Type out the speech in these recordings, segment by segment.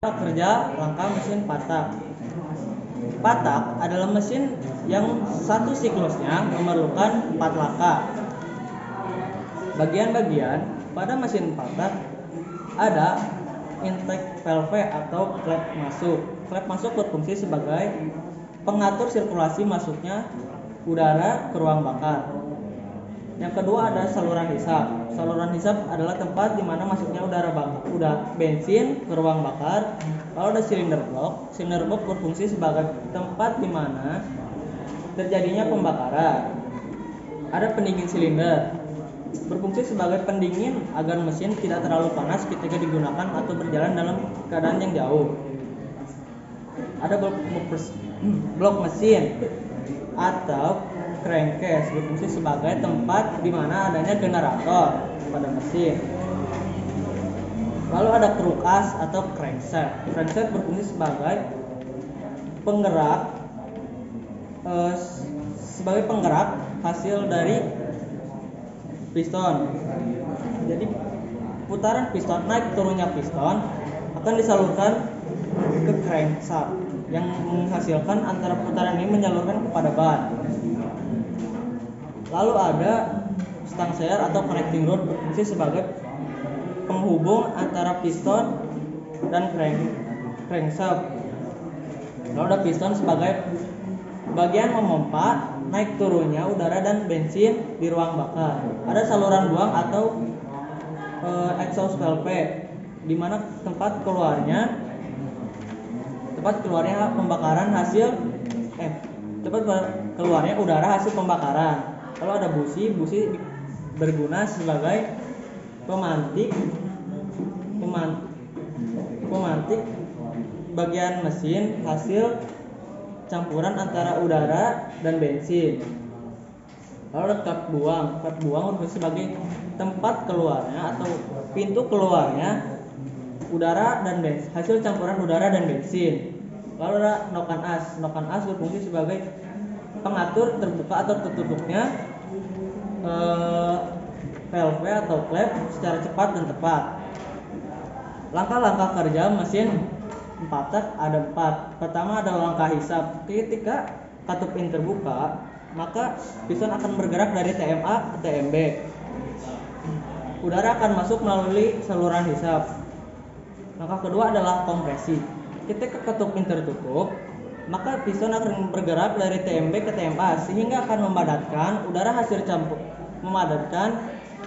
Kerja langkah mesin patak. Patak adalah mesin yang satu siklusnya memerlukan 4 langkah. Bagian-bagian pada mesin patak ada intake valve atau klep masuk. Klep masuk berfungsi sebagai pengatur sirkulasi masuknya udara ke ruang bakar. Yang kedua ada saluran hisap. Saluran hisap adalah tempat di mana masuknya udara bensin ke ruang bakar. Lalu ada silinder blok. Silinder blok berfungsi sebagai tempat di mana terjadinya pembakaran. Ada pendingin silinder, berfungsi sebagai pendingin agar mesin tidak terlalu panas ketika digunakan atau berjalan dalam keadaan yang jauh. Ada blok mesin atau crankcase, berfungsi sebagai tempat di mana adanya generator pada mesin. Lalu ada krukas atau crankshaft. Crankshaft berfungsi sebagai penggerak hasil dari piston. Jadi putaran piston, naik turunnya piston akan disalurkan ke crankshaft yang menghasilkan antara putaran ini menyalurkan kepada ban. Lalu ada stang sear atau connecting rod, berfungsi sebagai penghubung antara piston dan crankshaft. Lalu ada piston sebagai bagian memompa naik turunnya udara dan bensin di ruang bakar. Ada saluran buang atau exhaust valve, di mana tempat keluarnya udara hasil pembakaran. Kalau ada busi berguna sebagai pemantik bagian mesin hasil campuran antara udara dan bensin. Lalu ada klep buang. Klep buang berfungsi sebagai tempat keluarnya atau pintu keluarnya udara dan bensin, hasil campuran udara dan bensin. Lalu ada noken as. Noken as berfungsi sebagai pengatur terbuka atau tertutupnya valve atau klep secara cepat dan tepat. Langkah-langkah kerja mesin patak ada 4. Pertama adalah langkah hisap. Ketika katup in terbuka, maka piston akan bergerak dari TMA ke TMB. Udara akan masuk melalui saluran hisap. Langkah kedua adalah kompresi. Ketika katup in tertutup, maka piston akan bergerak dari TMB ke TMA sehingga akan memadatkan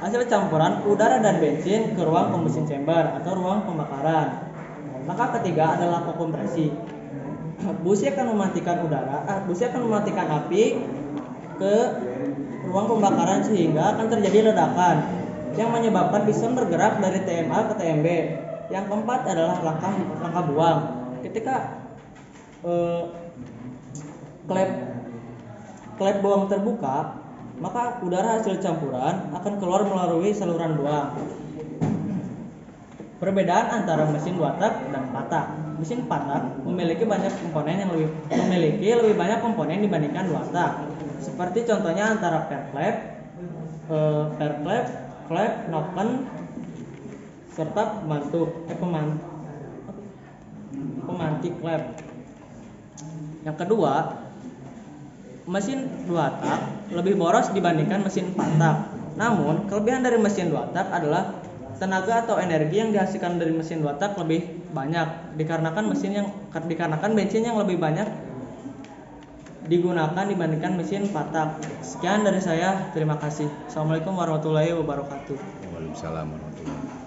hasil campuran udara dan bensin ke ruang combustion chamber atau ruang pembakaran. Langkah ketiga adalah kompresi. Busi akan mematikan api ke ruang pembakaran sehingga akan terjadi ledakan yang menyebabkan piston bergerak dari TMA ke TMB. Yang keempat adalah langkah buang. Ketika klep buang terbuka, maka udara hasil campuran akan keluar melalui saluran buang. Perbedaan antara mesin 2 tak dan 4 tak. Mesin 4 tak memiliki lebih banyak komponen dibandingkan 2 tak. Seperti contohnya antara fair klep, noken, serta pemantik klep. Yang kedua, mesin 2 tak lebih boros dibandingkan mesin 4 tak. Namun, kelebihan dari mesin 2 tak adalah tenaga atau energi yang dihasilkan dari mesin 2 tak lebih banyak dikarenakan bensin yang lebih banyak digunakan dibandingkan mesin 4 tak. Sekian dari saya, terima kasih. Assalamualaikum warahmatullahi wabarakatuh. Waalaikumsalam warahmatullahi wabarakatuh.